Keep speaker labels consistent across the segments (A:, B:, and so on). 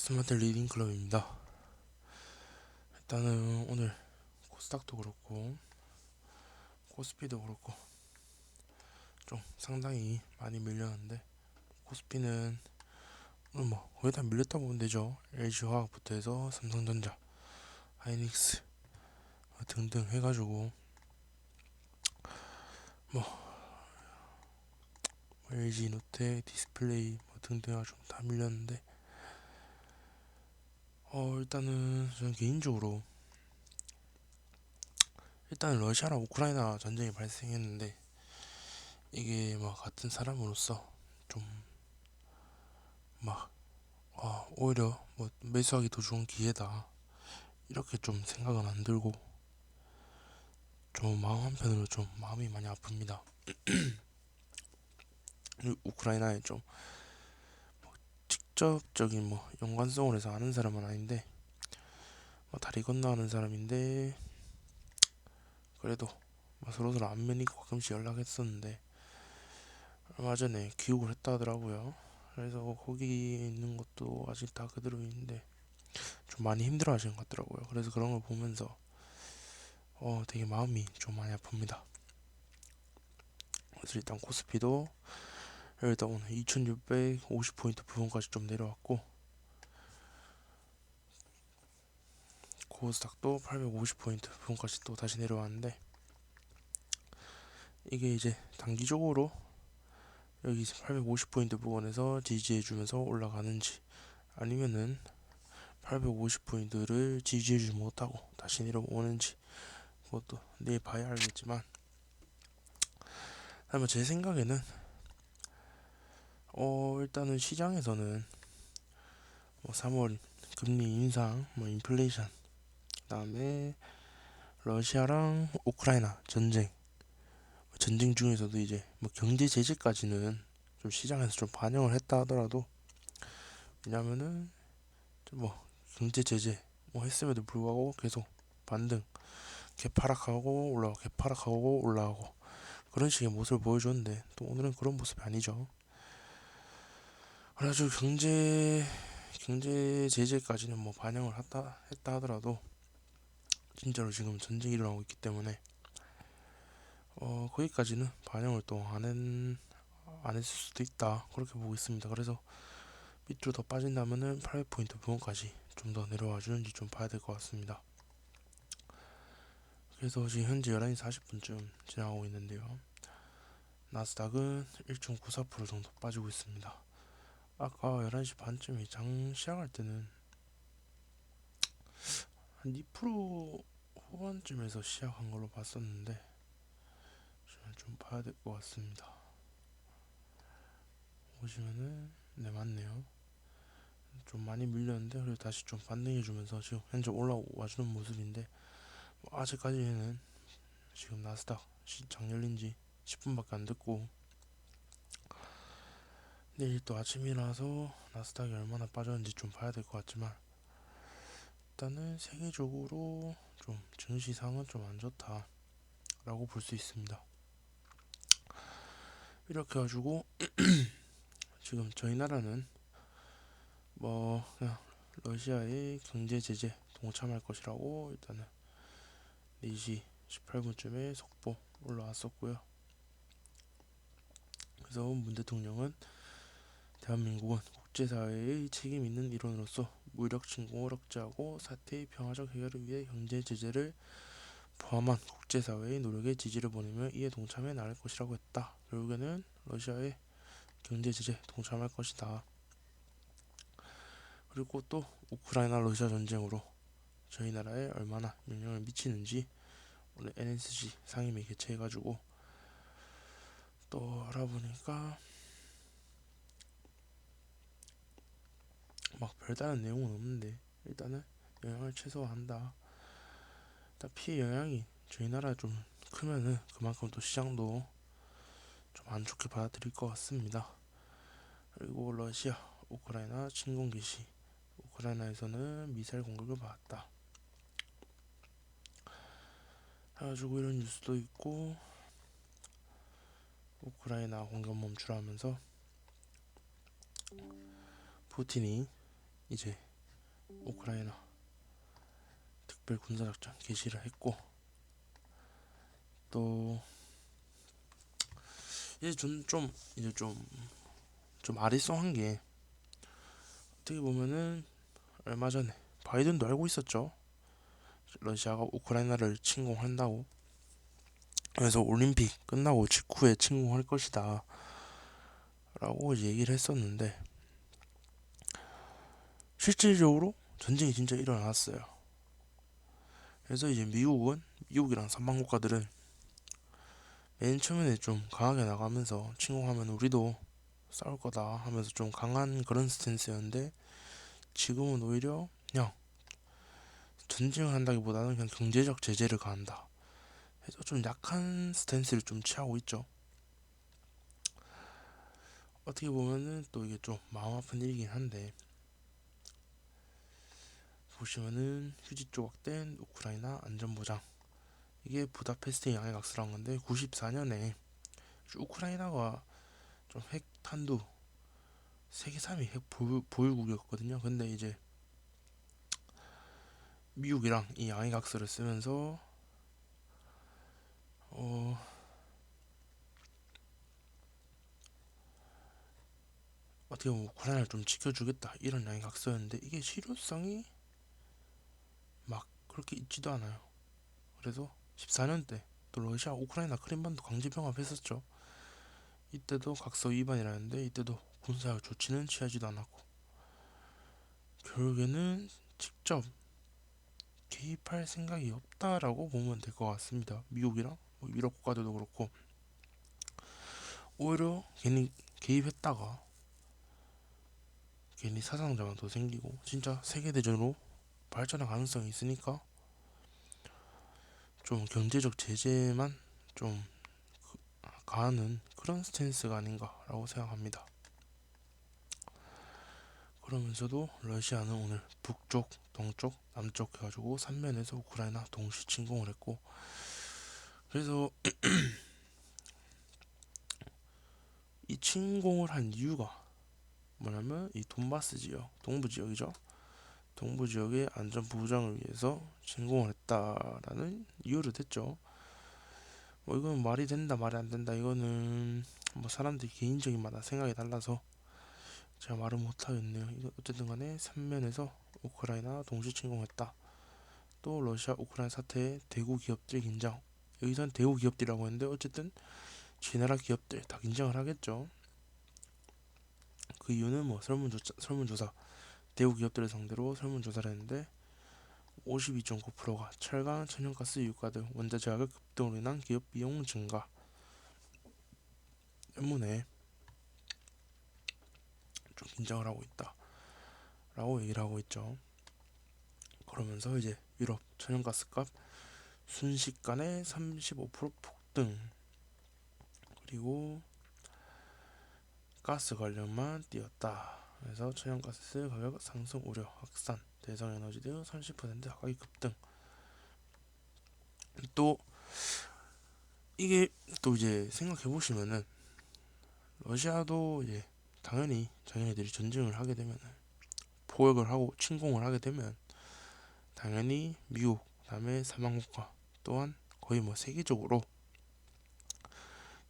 A: 스마트 리딩 클럽입니다. 일단은 오늘 코스닥도 그렇고 코스피도 그렇고 좀 상당히 많이 밀렸는데, 코스피는 오늘 뭐 거의 다 밀렸다고 보면 되죠. LG화학부터 해서 삼성전자, 하이닉스 등등 해가지고 뭐 LG노텍, 디스플레이 뭐 등등 해가지고 다 밀렸는데, 일단은 저는 개인적으로 일단 러시아랑 우크라이나 전쟁이 발생했는데, 이게 막 같은 사람으로서 좀 막 오히려 뭐 매수하기 더 좋은 기회다, 이렇게 좀 생각은 안 들고 좀 마음 한편으로 좀 마음이 많이 아픕니다. 우크라이나에 좀 직접적인 뭐 연관성을 해서 아는 사람은 아닌데, 뭐 다리 건너가는 사람인데, 그래도 뭐 서로서로 안면이고 가끔씩 연락했었는데 얼마 전에 귀국을 했다 하더라고요. 그래서 거기 있는 것도 아직 다 그대로 있는데 좀 많이 힘들어 하시는 것 같더라고요. 그래서 그런 걸 보면서 되게 마음이 좀 많이 아픕니다. 그래서 일단 코스피도 일단 오늘 2650포인트 부분까지 좀 내려왔고, 코스닥도 850포인트 부분까지 또 다시 내려왔는데, 이게 이제 단기적으로 여기 850포인트 부분에서 지지해주면서 올라가는지, 아니면은 850포인트를 지지해주지 못하고 다시 내려오는지, 그것도 내일 봐야 알겠지만, 아마 제 생각에는 일단은 시장에서는 뭐 3월 금리 인상, 뭐 인플레이션, 그다음에 러시아랑 우크라이나 전쟁 중에서도 이제 뭐 경제 제재까지는 좀 시장에서 좀 반영을 했다 하더라도, 왜냐면은 뭐 경제 제재 뭐 했음에도 불구하고 계속 반등, 개파락하고 올라가고 개파락하고 올라가고 그런 식의 모습을 보여줬는데, 또 오늘은 그런 모습이 아니죠. 그래가지고 경제 제재까지는 뭐 반영을 했다 하더라도 진짜로 지금 전쟁이 일어나고 있기 때문에 거기까지는 반영을 또 안 했을 수도 있다, 그렇게 보고 있습니다. 그래서 밑으로 더 빠진다면은 800포인트 부분까지 좀 더 내려와 주는지 좀 봐야 될 것 같습니다. 그래서 지금 현재 11시 40분쯤 지나가고 있는데요. 나스닥은 1.94% 정도 빠지고 있습니다. 아까 11시 반쯤에 장 시작할 때는 한 2% 후반쯤에서 시작한 걸로 봤었는데, 좀 봐야 될 것 같습니다. 보시면은 네, 맞네요. 좀 많이 밀렸는데 그래도 다시 좀 반등해주면서 지금 현재 올라와주는 모습인데, 뭐 아직까지는 지금 나스닥 장 열린지 10분밖에 안 됐고, 내일 또 아침 일어나서 나스닥이 얼마나 빠졌는지 좀 봐야 될 것 같지만, 일단은 세계적으로 좀 증시상은 좀 안 좋다라고 볼 수 있습니다. 이렇게 해가지고 지금 저희 나라는 뭐 그냥 러시아의 경제 제재 동참할 것이라고 일단은 4시 18분쯤에 속보 올라왔었고요. 그래서 문 대통령은 대한민국은 국제사회의 책임 있는 일원으로서 무력 침공을 억제하고 사태의 평화적 해결을 위해 경제 제재를 포함한 국제사회의 노력에 지지를 보내며 이에 동참해 나갈 것이라고 했다. 결국에는 러시아의 경제 제재 동참할 것이다. 그리고 또 우크라이나 러시아 전쟁으로 저희 나라에 얼마나 영향을 미치는지 오늘 NSC 상임위 개최해가지고 또 알아보니까 막 별다른 내용은 없는데, 일단은 영향을 최소화한다. 일단 피해 영향이 저희 나라에 좀 크면은 그만큼 또 시장도 좀 안 좋게 받아들일 것 같습니다. 그리고 러시아, 우크라이나 침공 개시. 우크라이나에서는 미사일 공격을 받았다. 해가지고 이런 뉴스도 있고, 우크라이나 공격 멈추라 하면서 푸틴이 이제 우크라이나 특별 군사작전 개시를 했고, 또 이제 좀 아리송한 게, 어떻게 보면은 얼마 전에 바이든도 알고 있었죠. 러시아가 우크라이나를 침공한다고. 그래서 올림픽 끝나고 직후에 침공할 것이다 라고 이제 얘기를 했었는데, 실질적으로 전쟁이 진짜 일어났어요. 그래서 이제 미국이랑 삼방 국가들은 맨 처음에 좀 강하게 나가면서 침공하면 우리도 싸울 거다 하면서 좀 강한 그런 스탠스였는데, 지금은 오히려 그냥 전쟁을 한다기보다는 그냥 경제적 제재를 가한다 해서 좀 약한 스탠스를 좀 취하고 있죠. 어떻게 보면은 또 이게 좀 마음 아픈 일이긴 한데, 보시면은 휴지 조각된 우크라이나 안전보장, 이게 부다페스트 양해각서란 건데, 94년에 우크라이나가 좀 핵탄두 세계 3위 핵 보유국이었거든요. 근데 이제 미국이랑 이 양해각서를 쓰면서 어 어떻게 보면 우크라이나를 좀 지켜주겠다 이런 양해각서였는데, 이게 실효성이 막 그렇게 있지도 않아요. 그래서 14년 때 또 러시아 우크라이나 크림반도 강제 병합했었죠. 이때도 각서 위반이라는데, 이때도 군사적 조치는 취하지도 않았고, 결국에는 직접 개입할 생각이 없다라고 보면 될 것 같습니다. 미국이랑 뭐 유럽 국가들도 그렇고, 오히려 괜히 개입했다가 괜히 사상자만 더 생기고 진짜 세계대전으로 발전할 가능성이 있으니까, 좀 경제적 제재만 좀 가하는 그런 스탠스가 아닌가라고 생각합니다. 그러면서도 러시아는 오늘 북쪽, 동쪽, 남쪽 해가지고 3면에서 우크라이나 동시 침공을 했고, 그래서 이 침공을 한 이유가 뭐냐면, 이 돈바스 지역, 동부 지역이죠. 동부 지역의 안전 보장을 위해서 침공을 했다라는 이유를 댔죠. 뭐 이건 말이 된다 말이 안 된다, 이거는 뭐 사람들이 개인적인 마다 생각이 달라서 제가 말을 못 하겠네요. 이거 어쨌든 간에 3면에서 우크라이나 동시 침공했다. 또 러시아 우크라이나 사태에 대구 기업들 긴장. 여기선 대구 기업들이라고 했는데, 어쨌든 지나라 기업들 다 긴장을 하겠죠. 그 이유는 뭐 설문조사 대구 기업들을 상대로 설문조사를 했는데, 52.9%가 철강, 천연가스, 유가 등 원자재 가격 급등으로 인한 기업 비용 증가 때문에 좀 긴장을 하고 있다라고 얘기를 하고 있죠. 그러면서 이제 유럽 천연가스 값 순식간에 35% 폭등, 그리고 가스 관련만 뛰었다. 그래서 천연가스 가격 상승 우려 확산, 대성에너지 등 30% 가격이 급등. 또 이게 또 이제 생각해 보시면은, 러시아도 이제 당연히 자기네들이 전쟁을 하게 되면, 포격을 하고 침공을 하게 되면 당연히 미국, 그다음에 사망국가 또한 거의 뭐 세계적으로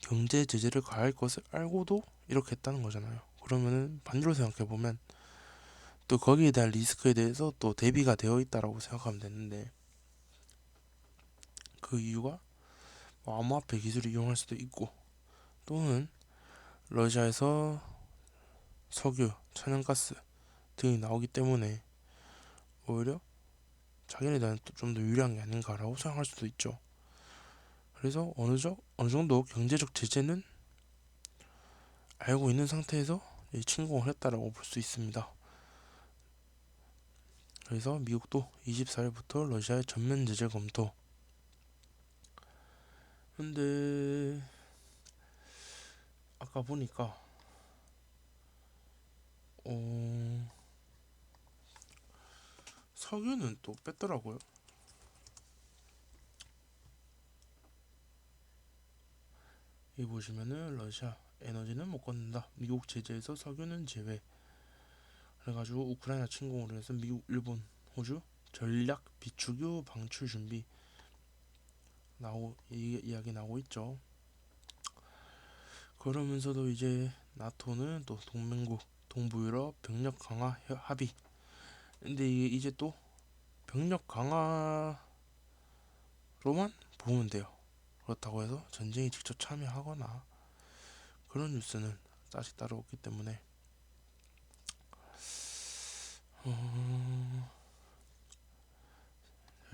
A: 경제 제재를 가할 것을 알고도 이렇게 했다는 거잖아요. 그러면은 반대로 생각해 보면, 또 거기에 대한 리스크에 대해서 또 대비가 되어 있다라고 생각하면 되는데, 그 이유가 뭐 암호화폐 기술을 이용할 수도 있고, 또는 러시아에서 석유, 천연가스 등이 나오기 때문에 오히려 자기네들한테 좀 더 유리한 게 아닌가라고 생각할 수도 있죠. 그래서 어느 정도 경제적 제재는 알고 있는 상태에서 침공을 했다라고 볼 수 있습니다. 그래서 미국도 24일부터 러시아의 전면 제재 검토. 근데 아까 보니까 어, 석유는 또 뺐더라고요. 여기 보시면은 러시아 에너지는 못 걷는다. 미국 제재에서 석유는 제외. 그래가지고 우크라이나 침공으로 해서 미국, 일본, 호주 전략 비축유 방출 준비 이야기 나오고 있죠. 그러면서도 이제 나토는 또 동맹국 동부유럽 병력 강화 합의. 근데 이게 이제 또 병력 강화로만 보면 돼요. 그렇다고 해서 전쟁에 직접 참여하거나 그런 뉴스는 다시 따라오기 때문에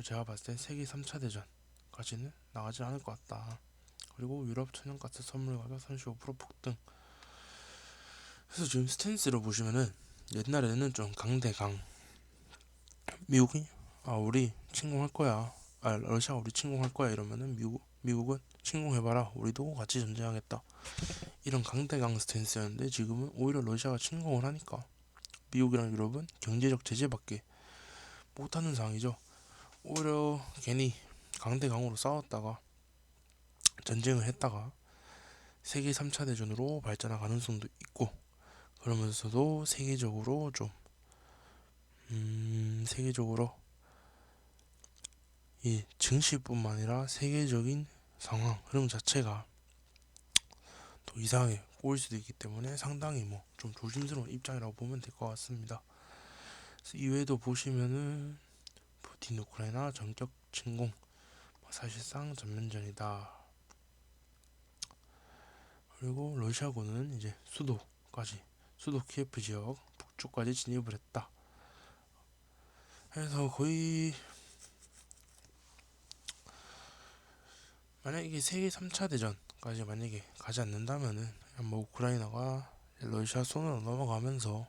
A: 제가 봤을 땐 세계 3차 대전까지는 나가지 않을 것 같다. 그리고 유럽 천연가스 선물 가격 35% 폭등. 그래서 지금 스탠스로 보시면은 옛날에는 좀 강대강 미국이 우리 침공할 거야, 러시아 우리 침공할 거야 이러면은 미국은 침공해봐라, 우리도 같이 전쟁하겠다, 이런 강대강 스탠스였는데 지금은 오히려 러시아가 침공을 하니까 미국이랑 유럽은 경제적 제재밖에 못하는 상황이죠. 오히려 괜히 강대강으로 싸웠다가 전쟁을 했다가 세계 3차 대전으로 발전할 가능성도 있고, 그러면서도 세계적으로 좀 세계적으로 이 증시뿐만 아니라 세계적인 상황 흐름 자체가 또 이상하게 꼬일 수도 있기 때문에 상당히 뭐 좀 조심스러운 입장이라고 보면 될 것 같습니다. 이외에도 보시면은 푸틴 우크라이나 전격 침공 사실상 전면전이다. 그리고 러시아군은 이제 수도 키예프 지역 북쪽까지 진입을 했다. 그래서 거의 만약 이게 세계 3차 대전까지 만약에 가지 않는다면은 뭐 우크라이나가 러시아 손으로 넘어가면서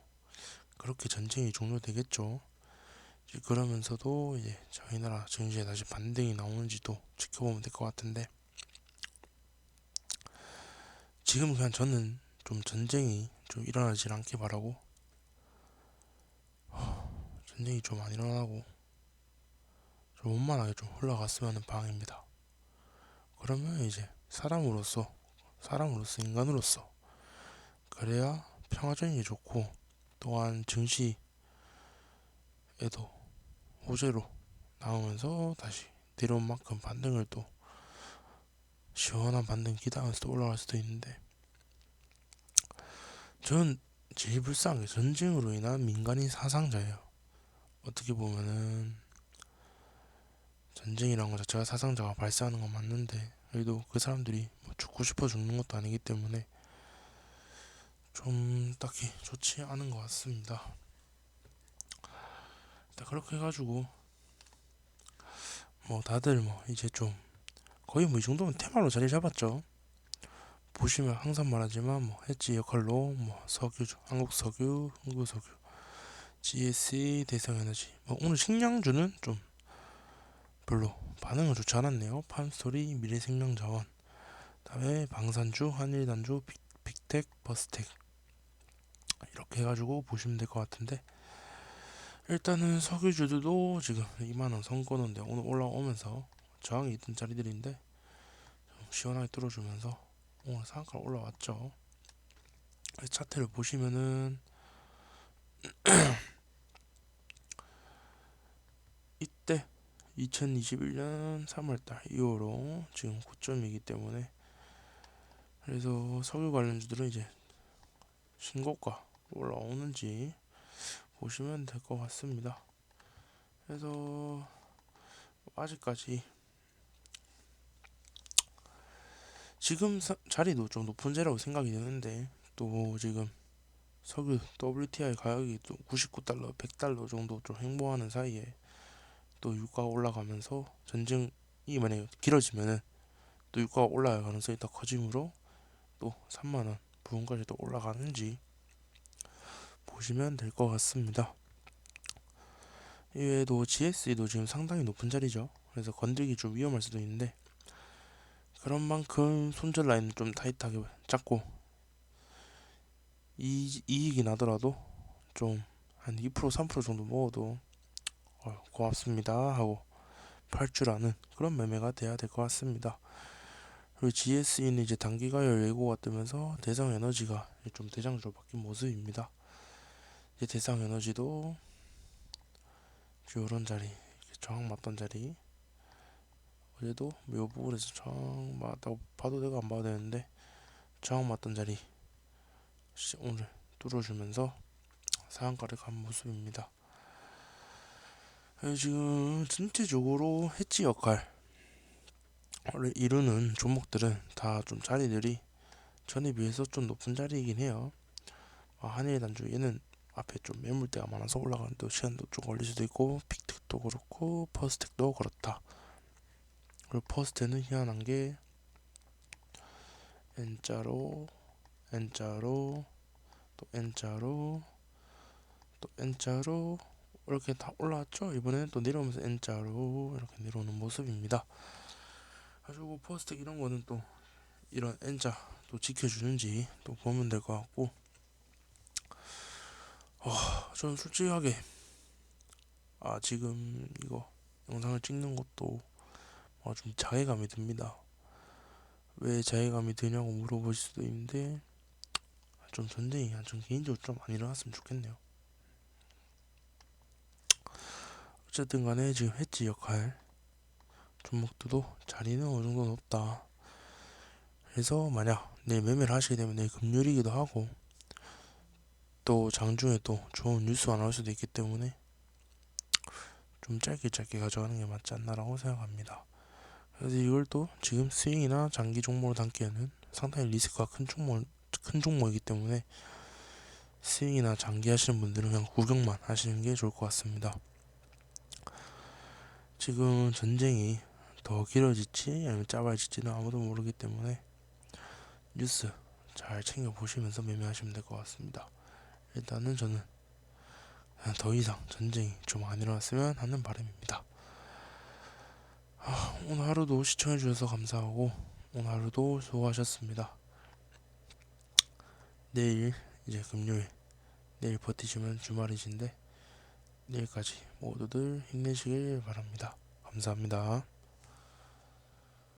A: 그렇게 전쟁이 종료되겠죠. 그러면서도 이제 저희 나라 증시에 다시 반등이 나오는지도 지켜보면 될 것 같은데, 지금 그냥 저는 좀 전쟁이 좀 일어나질 않게 바라고, 전쟁이 좀 안 일어나고 좀 원만하게 좀 흘러갔으면 하는 바람입니다. 그러면 이제 사람으로서 인간으로서 그래야 평화적인 게 좋고, 또한 증시에도 호재로 나오면서 다시 내려온 만큼 반등을 또 시원한 반등 기대하면서 또 올라갈 수도 있는데, 저는 제일 불쌍한 게 전쟁으로 인한 민간인 사상자예요. 어떻게 보면은 전쟁이란 것 자체가 사상자가 발생하는 건 맞는데, 그래도 그 사람들이 뭐 죽고 싶어 죽는 것도 아니기 때문에 좀 딱히 좋지 않은 것 같습니다. 일단 그렇게 해가지고 뭐 다들 뭐 이제 좀 거의 뭐 이 정도면 테마로 자리 잡았죠. 보시면 항상 말하지만 뭐 엣지 역할로 뭐 한국 석유, 흥구 석유, GSE, 대성에너지, 뭐 오늘 식량주는 좀 별로 반응은 좋지 않았네요. 판스토리, 미래생명자원, 다음에 방산주, 한일단주, 빅텍, 버스텍, 이렇게 해가지고 보시면 될 것 같은데, 일단은 석유주들도 지금 2만원 선거는데 오늘 올라오면서 저항이 있던 자리들인데 좀 시원하게 뚫어주면서 오늘 상한가 올라왔죠. 차트를 보시면은 이때 2021년 3월달 이후로 지금 고점이기 때문에, 그래서 석유 관련주들은 이제 신고가 올라오는지 보시면 될 것 같습니다. 그래서 아직까지 지금 자리도 좀 높은 자리라고 생각이 드는데, 또 지금 석유 WTI 가격이 또 99달러, 100달러 정도 좀 횡보하는 사이에 또 유가가 올라가면서 전쟁이 만약에 길어지면은 또 유가가 올라갈 가능성이 더 커지므로 또 3만원 부근까지 또 올라가는지 보시면 될 것 같습니다. 이외에도 GSE도 지금 상당히 높은 자리죠. 그래서 건들기 좀 위험할 수도 있는데, 그런 만큼 손절 라인을 좀 타이트하게 잡고 이익이 나더라도 좀 한 2% 3% 정도 먹어도 고맙습니다 하고 팔 줄 아는 그런 매매가 돼야 될 것 같습니다. 그리고 GSE는 이제 단기 가열 예고가 뜨면서 대성에너지가 좀 대장주로 바뀐 모습입니다. 이제 대상 에너지도 요런 자리, 저항 맞던 자리, 어제도 요 부분에서 저항 맞다고 봐도 되고 안 봐도 되는데 저항 맞던 자리 오늘 뚫어주면서 상한가를 간 모습입니다. 지금 전체적으로 해지 역할을 이루는 종목들은 다 좀 자리들이 전에 비해서 좀 높은 자리이긴 해요. 한일 단주 얘는 앞에 좀 매물대가 많아서 올라가는데 시간도 좀 걸릴 수도 있고, 픽텍도 그렇고 퍼스텍도 그렇다. 그리고 퍼스텍은 희한한 게 N자로 N자로 또 N자로 또 N자로 이렇게 다 올라왔죠. 이번에는 또 내려오면서 N자로 이렇게 내려오는 모습입니다. 가지고 퍼스텍 이런 거는 또 이런 N자 또 지켜주는지 또 보면 될 것 같고, 저는 솔직하게 지금 이거 영상을 찍는 것도 좀 자괴감이 듭니다. 왜 자괴감이 드냐고 물어보실 수도 있는데, 좀 전쟁이 좀 개인적으로 좀 안 일어났으면 좋겠네요. 어쨌든 간에 지금 해지 역할 종목들도 자리는 어느 정도 높다. 그래서 만약 내일 매매를 하시게 되면 내일 금요일이기도 하고 또 장중에 또 좋은 뉴스가 나올 수도 있기 때문에 좀 짧게 가져가는 게 맞지 않나라고 생각합니다. 그래서 이걸 또 지금 스윙이나 장기 종목으로 담기에는 상당히 리스크가 큰 종목이기 때문에 스윙이나 장기 하시는 분들은 그냥 구경만 하시는 게 좋을 것 같습니다. 지금 전쟁이 더 길어질지 아니면 짧아질지는 아무도 모르기 때문에 뉴스 잘 챙겨 보시면서 매매하시면 될 것 같습니다. 일단은 저는 더 이상 전쟁이 좀 안 일어났으면 하는 바람입니다. 오늘 하루도 시청해주셔서 감사하고 오늘 하루도 수고하셨습니다. 내일 이제 금요일, 내일 버티시면 주말이신데 내일까지 모두들 힘내시길 바랍니다. 감사합니다.